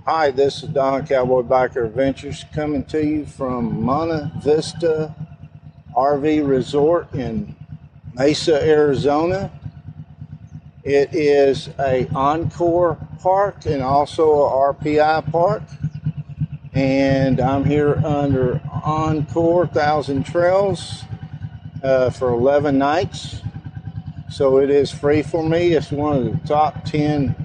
Hi, this is Don Cowboy Biker Adventures coming to you from Monte Vista RV Resort in Mesa, Arizona. It is a Encore park and also a RPI park. And I'm here under Encore 1,000 Trails for 11 nights. So it is free for me. It's one of the top 10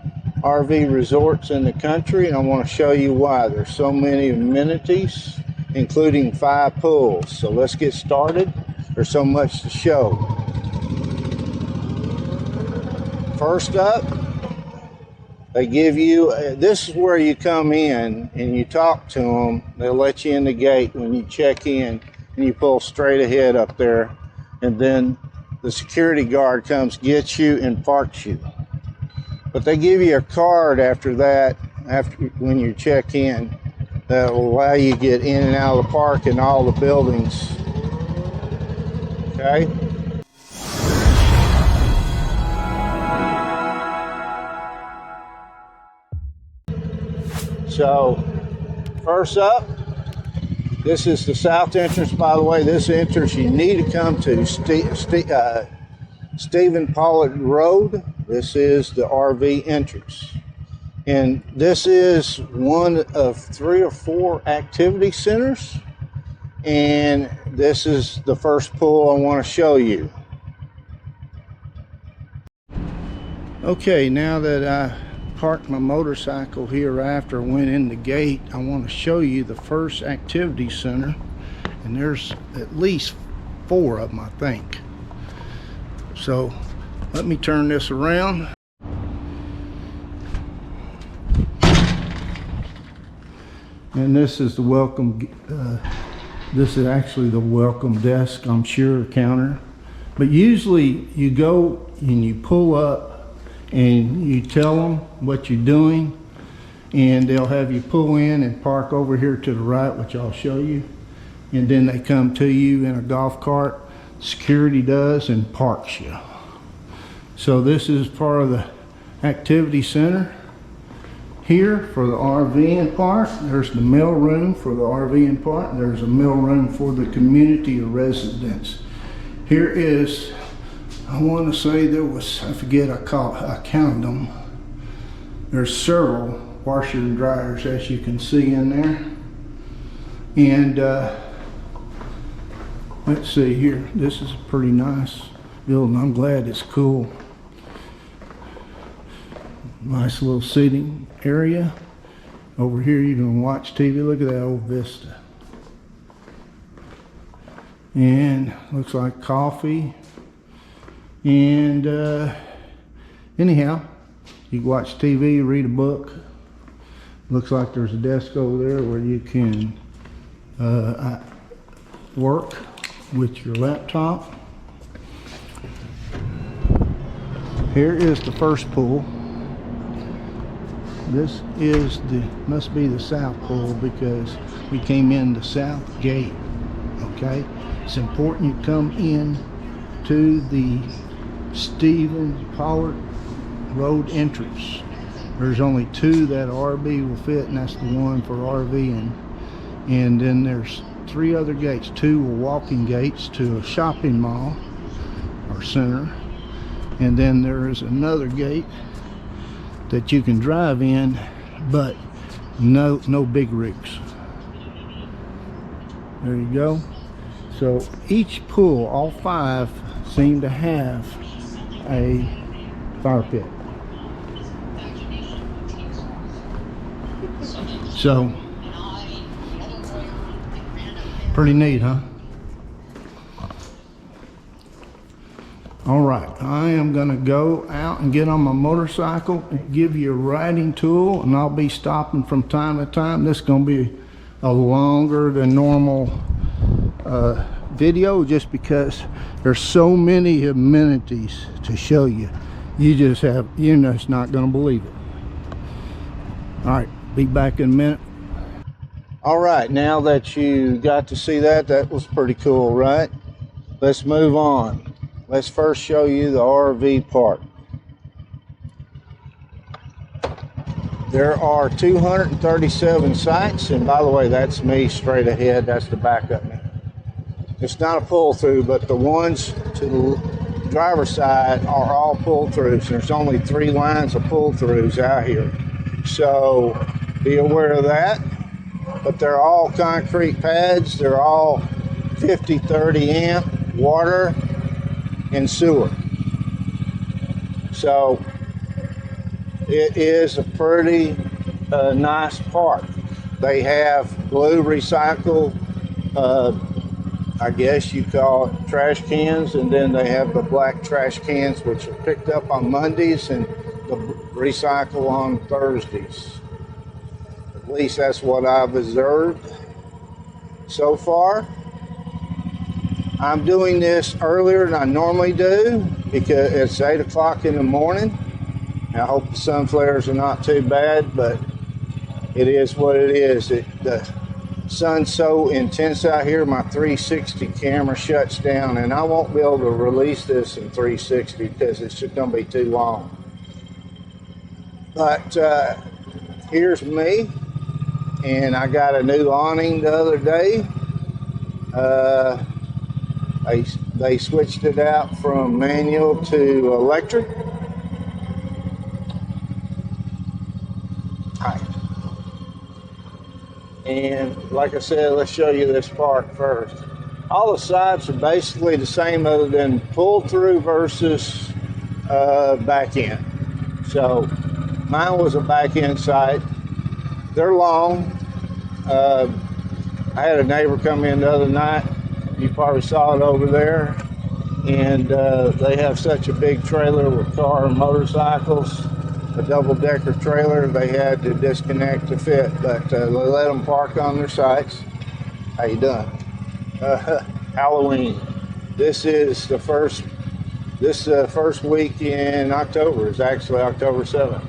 RV resorts in the country, and I want to show you why. There's so many amenities, including 5 pools. So let's get started. There's so much to show. First up, they give you, this is where you come in and you talk to them. They'll let you in the gate when you check in, and you pull straight ahead up there, and then the security guard comes, gets you, and parks you. But they give you a card after that, when you check in, that will allow you to get in and out of the park and all the buildings. Okay? So, first up, this is the south entrance. By the way, this entrance you need to come to Stephen Pollard Road. This is the RV entrance. And this is one of 3 or 4 activity centers. And this is the first pool I want to show you. Okay, now that I parked my motorcycle here after I went in the gate, I want to show you the first activity center. And there's at least 4 of them, I think. So let me turn this around. And this is the welcome, this is actually the welcome desk, I'm sure, counter. But usually you go and you pull up and you tell them what you're doing, and they'll have you pull in and park over here to the right, which I'll show you. And then they come to you in a golf cart, security does, and parks you. So this is part of the activity center here for the RVing part. There's the mail room for the RVing part. There's a mail room for the community or residents. Here is, I want to say there was, I forget, I counted them. There's several washer and dryers, as you can see in there. And let's see here. This is a pretty nice building. I'm glad it's cool. Nice little seating area. Over here you can watch TV. Look at that old Vista. And looks like coffee. And anyhow, you can watch TV, read a book. Looks like there's a desk over there where you can work with your laptop. Here is the first pool. This is the, must be the south pool because we came in the south gate. Okay, it's important you come in to the Stephen Pollard Road entrance. There's only 2 that RV will fit, and that's the one for RVing. And then there's 3 other gates. 2 are walking gates to a shopping mall or center, and then there is another gate that you can drive in, but no big rigs. There you go. So each pool, all 5, seem to have a fire pit. So pretty neat, huh? All right, I am gonna go out and get on my motorcycle and give you a riding tool, and I'll be stopping from time to time. This is gonna be a longer than normal video, just because there's so many amenities to show you. You're just not gonna believe it. All right, be back in a minute. All right, now that you got to see that, that was pretty cool, right? Let's move on. Let's first show you the RV park. There are 237 sites, and by the way, that's me straight ahead. That's the backup me. It's not a pull-through, but the ones to the driver's side are all pull-throughs. There's only 3 lines of pull-throughs out here. So be aware of that. But they're all concrete pads. They're all 50-30 amp water and sewer. So it is a pretty nice park. They have blue recycle, I guess you call it trash cans, and then they have the black trash cans, which are picked up on Mondays and the recycle on Thursdays. At least that's what I've observed so far. I'm doing this earlier than I normally do because it's 8 o'clock in the morning. I hope the sun flares are not too bad, but it is what it is. The sun's so intense out here, my 360 camera shuts down, and I won't be able to release this in 360 because it's just going to be too long. But here's me, and I got a new awning the other day. They switched it out from manual to electric. And like I said, let's show you this park first. All the sides are basically the same other than pull through versus back end. So mine was a back end side. They're long. I had a neighbor come in the other night. You probably saw it over there. And they have such a big trailer with car and motorcycles. A double-decker trailer, they had to disconnect to fit, but they let them park on their sites. How you doing? Halloween. This is the first week in October. It's actually October 7th.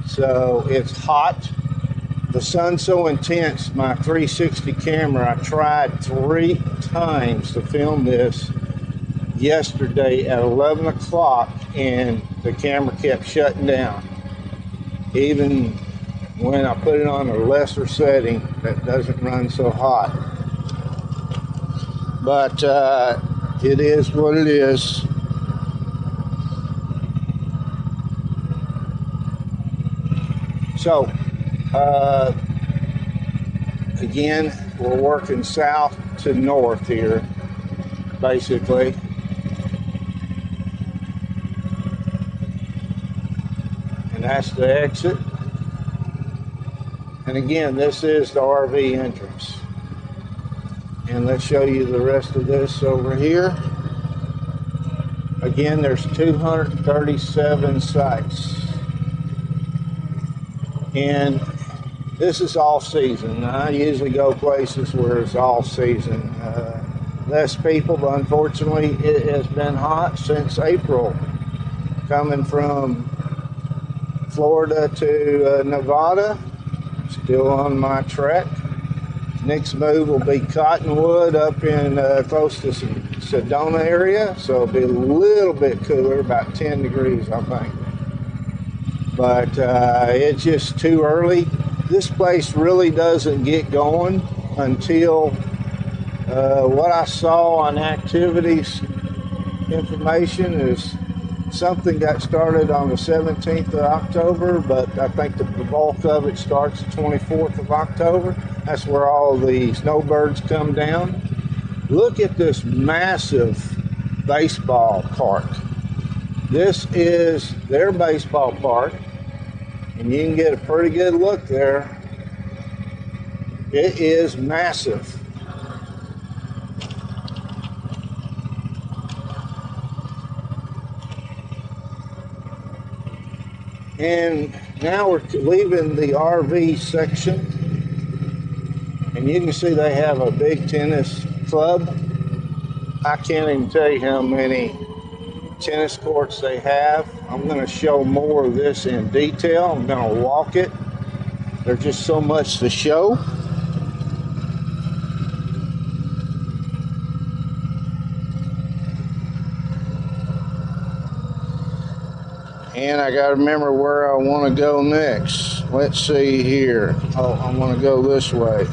So it's hot. The sun's so intense, my 360 camera, I tried 3 times to film this yesterday at 11 o'clock, and the camera kept shutting down. Even when I put it on a lesser setting that doesn't run so hot. But it is what it is. So again, we're working south to north here, basically. And that's the exit. And again, this is the RV entrance. And let's show you the rest of this over here. Again, there's 237 sites. And this is off season. I usually go places where it's off season. Less people, but unfortunately it has been hot since April. Coming from Florida to Nevada, still on my trek. Next move will be Cottonwood up in close to Sedona area, so it'll be a little bit cooler, about 10 degrees I think. But it's just too early. This place really doesn't get going until what I saw on activities information is something got started on the 17th of October, but I think the bulk of it starts the 24th of October. That's where all the snowbirds come down. Look at this massive baseball park. This is their baseball park, and you can get a pretty good look there. It is massive. And now we're leaving the RV section, and you can see they have a big tennis club. I can't even tell you how many tennis courts they have. I'm going to show more of this in detail. I'm going to walk it. There's just so much to show. And I gotta remember where I want to go next. Let's see here. Oh, I want to go this way.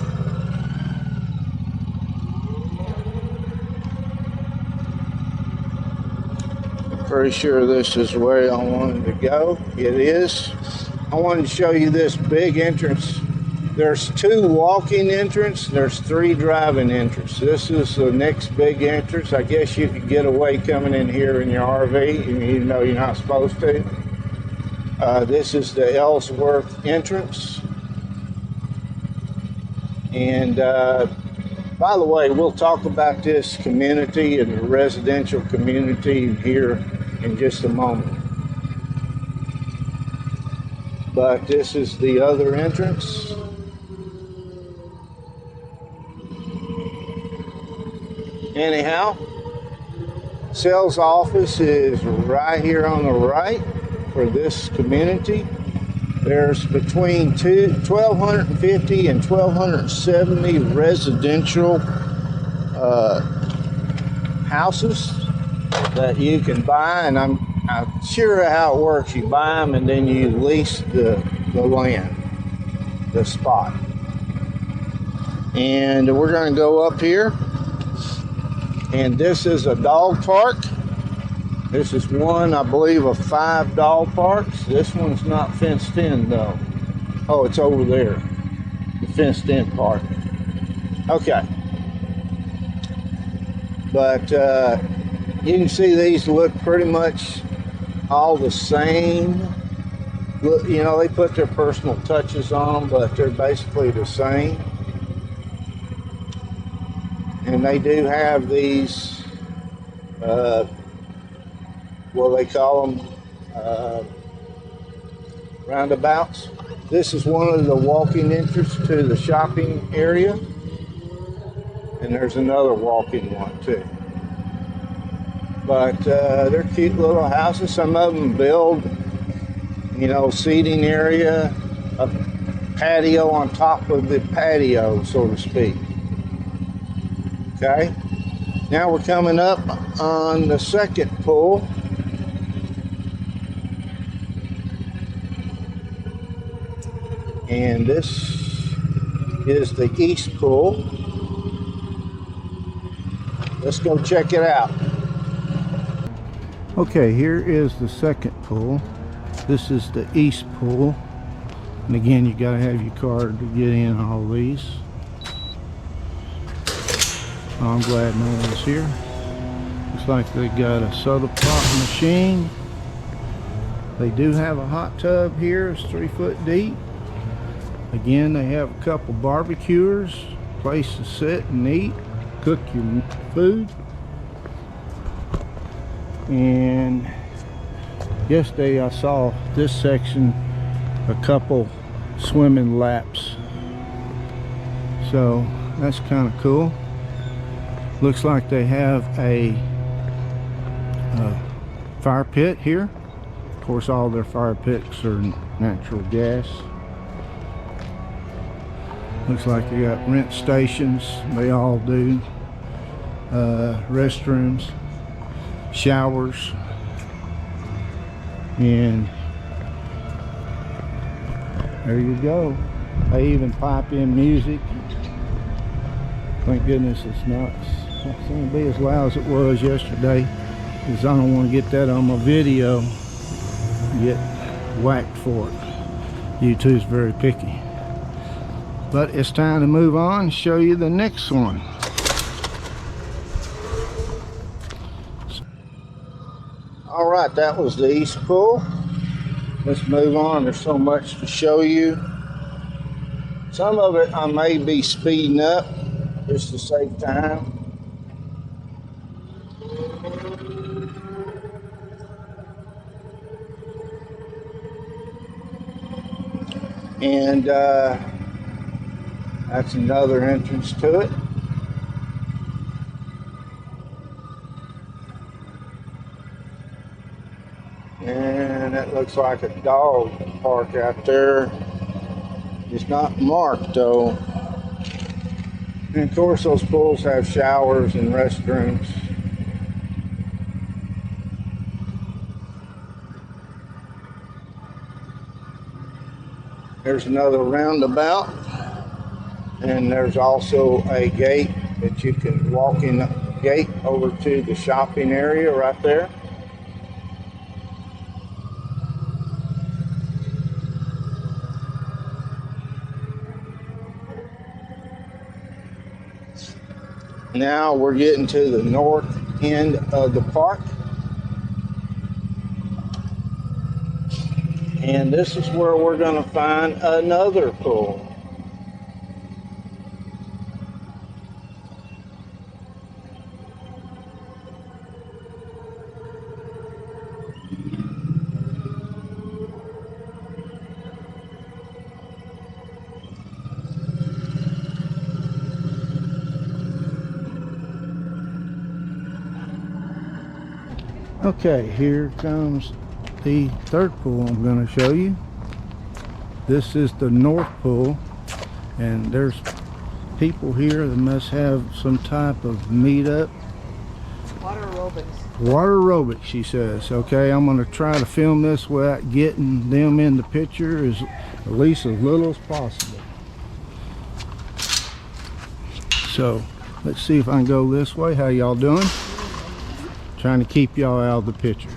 Pretty sure this is where I wanted to go. It is. I wanted to show you this big entrance. There's 2 walking entrances. There's 3 driving entrances. This is the next big entrance. I guess you could get away coming in here in your RV, even though you're not supposed to. This is the Ellsworth entrance. And by the way, we'll talk about this community and the residential community here in just a moment. But this is the other entrance. Anyhow, sales office is right here on the right for this community. There's between 1,250 and 1,270 residential houses that you can buy, and I'm sure how it works. You buy them and then you lease the land, the spot. And we're going to go up here. And this is a dog park. This is one, I believe, of 5 dog parks. This one's not fenced in, though. Oh, it's over there, the fenced in part. Okay. But you can see these look pretty much all the same. Look, you know, they put their personal touches on them, but they're basically the same. And they do have these, what they call them, roundabouts. This is one of the walking entrances to the shopping area. And there's another walking one too. But they're cute little houses. Some of them build, you know, seating area, a patio on top of the patio, so to speak. Okay, now we're coming up on the second pool. And this is the east pool. Let's go check it out. Okay, here is the second pool. This is the east pool. And again, you gotta have your card to get in all these. Oh, I'm glad no one's here. Looks like they got a soda pop machine. They do have a hot tub here. It's 3 foot deep. Again, they have a couple barbecuers, place to sit and eat, cook your food. And yesterday I saw this section, a couple swimming laps. So that's kind of cool. Looks like they have a fire pit here. Of course, all their fire pits are natural gas. Looks like they got rent stations. They all do. Restrooms, showers, and there you go. They even pipe in music. Thank goodness it's not going to be as loud as it was yesterday, because I don't want to get that on my video and get whacked for it. YouTube's very picky. But it's time to move on and show you the next one. All right, that was the east pool. Let's move on. There's so much to show you. Some of it I may be speeding up just to save time. And that's another entrance to it. And that looks like a dog park out there. It's not marked though. And of course those pools have showers and restrooms. There's another roundabout, and there's also a gate that you can walk in the gate over to the shopping area right there. Now we're getting to the north end of the park. And this is where we're going to find another pool. Okay, here comes the third pool I'm going to show you. This is the north pool, and there's people here that must have some type of meetup. Water aerobics. Water aerobics, she says. Okay, I'm going to try to film this without getting them in the picture as at least as little as possible. So let's see if I can go this way. How y'all doing? Trying to keep y'all out of the picture.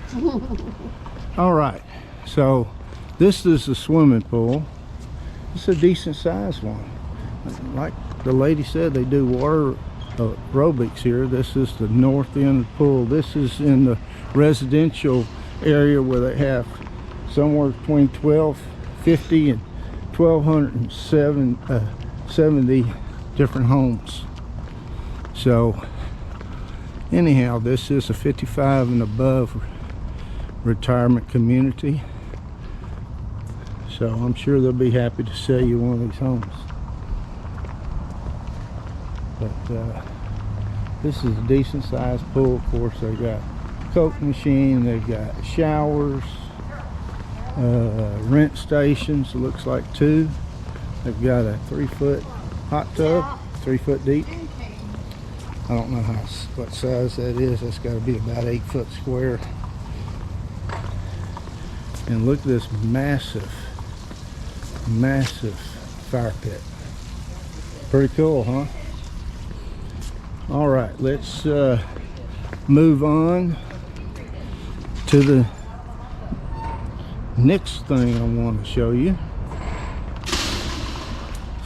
All right, so this is the swimming pool. It's a decent sized one. Like the lady said, they do water aerobics here. This is the north end of the pool. This is in the residential area where they have somewhere between 1250 and 1270 different homes. So anyhow, this is a 55 and above retirement community. So I'm sure they'll be happy to sell you one of these homes. But this is a decent sized pool. Of course, they've got a Coke machine, they've got showers, rent stations, it looks like 2. They've got a 3-foot hot tub, 3 foot deep. I don't know what size that is. That's got to be about 8 foot square. And look at this massive fire pit. Pretty cool, huh? All right, let's move on to the next thing I want to show you.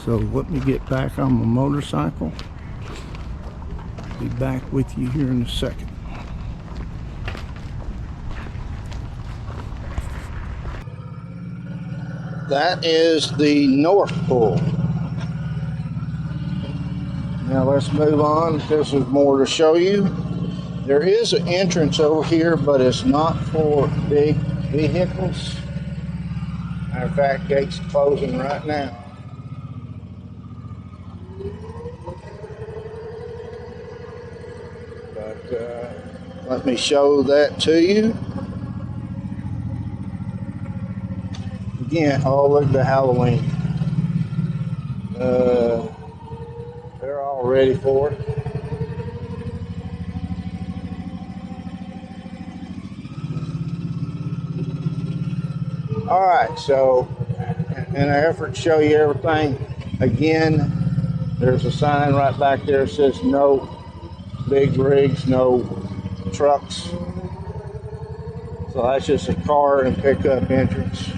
So let me get back on my motorcycle. Be back with you here in a second. That is the north pool. Now let's move on. This is more to show you. There is an entrance over here, but it's not for big vehicles. Matter of fact, gate's closing right now. Let me show that to you. Again, oh, look at the Halloween. They're all ready for it. All right, so in an effort to show you everything, again, there's a sign right back there that says no big rigs, no trucks. So that's just a car and pickup entrance.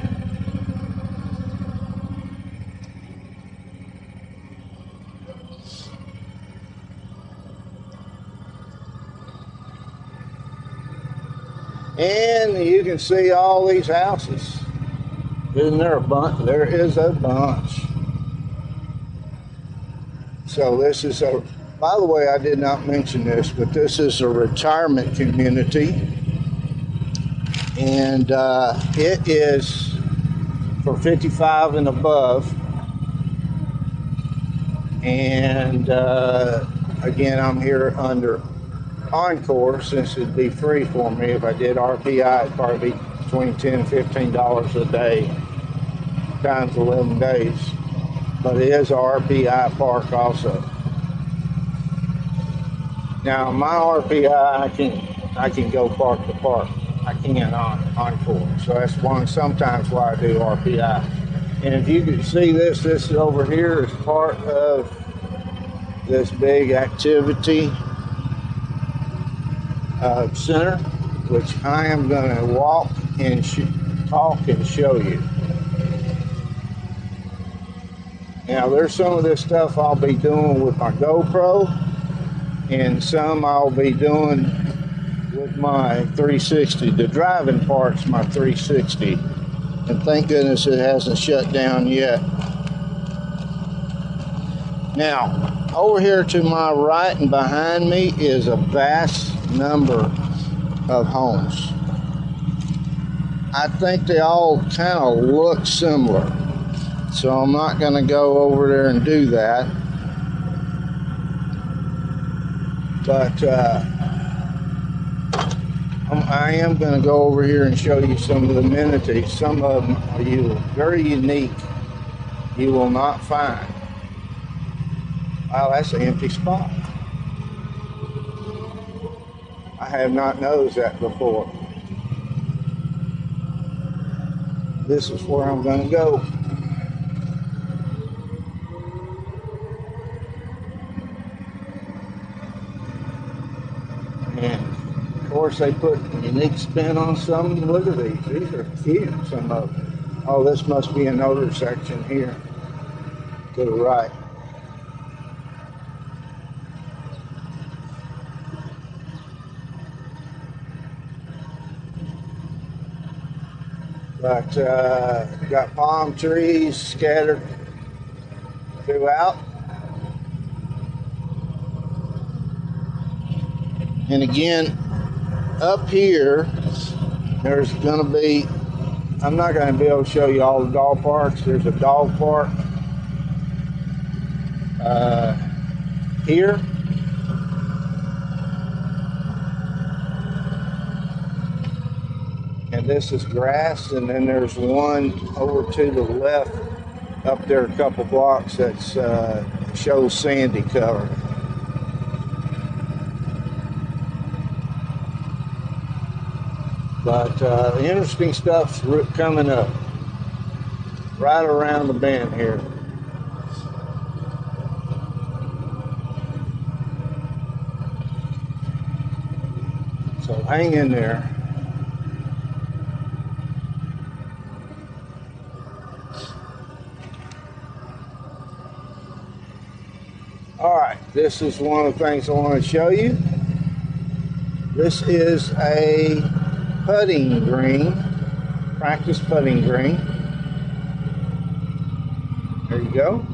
And you can see all these houses. Isn't there a bunch? There is a bunch. So this is a, by the way, I did not mention this, but this is a retirement community. And it is for 55 and above. And again, I'm here under Encore, since it'd be free for me. If I did RPI, it'd probably be between $10 and $15 a day times 11 days. But it is a RPI park also. Now my RPI, I can go park to park. I can on Encore. So that's sometimes why I do RPI. And if you can see this is over here is part of this big activity center, which I am going to walk and talk and show you. Now there's some of this stuff I'll be doing with my GoPro, and some I'll be doing with my 360. The driving part's my 360, and thank goodness it hasn't shut down yet. Now, over here to my right and behind me is a vast number of homes. I think they all kind of look similar, so I'm not going to go over there and do that. But I am going to go over here and show you some of the amenities. Some of them are very unique. You will not find. Wow, that's an empty spot. I have not noticed that before. This is where I'm going to go. And of course they put a unique spin on some of them. Look at these. These are cute, some of them. Oh, this must be another section here to the right. But got palm trees scattered throughout. And again, up here, there's going to be, I'm not going to be able to show you all the dog parks. There's a dog park here. And this is grass, and then there's one over to the left up there a couple blocks that's shows sandy color. But interesting stuff's coming up right around the bend here. So hang in there. All right, this is one of the things I want to show you. This is a putting green, practice putting green. There you go.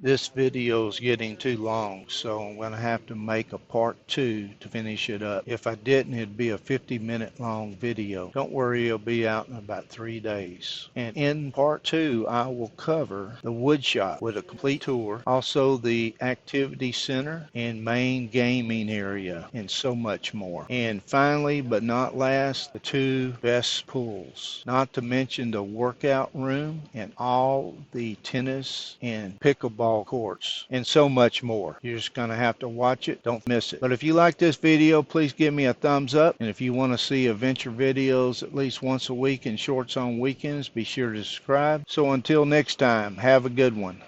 This video is getting too long, so I'm going to have to make a part 2 to finish it up. If I didn't, it'd be a 50-minute long video. Don't worry, it'll be out in about 3 days. And in part 2, I will cover the wood shop with a complete tour, also the activity center and main gaming area, and so much more. And finally, but not last, the 2 best pools, not to mention the workout room and all the tennis and pickleball courts, and so much more. You're just going to have to watch it. Don't miss it. But if you like this video, please give me a thumbs up. And if you want to see adventure videos at least once a week and shorts on weekends, be sure to subscribe. So until next time, have a good one.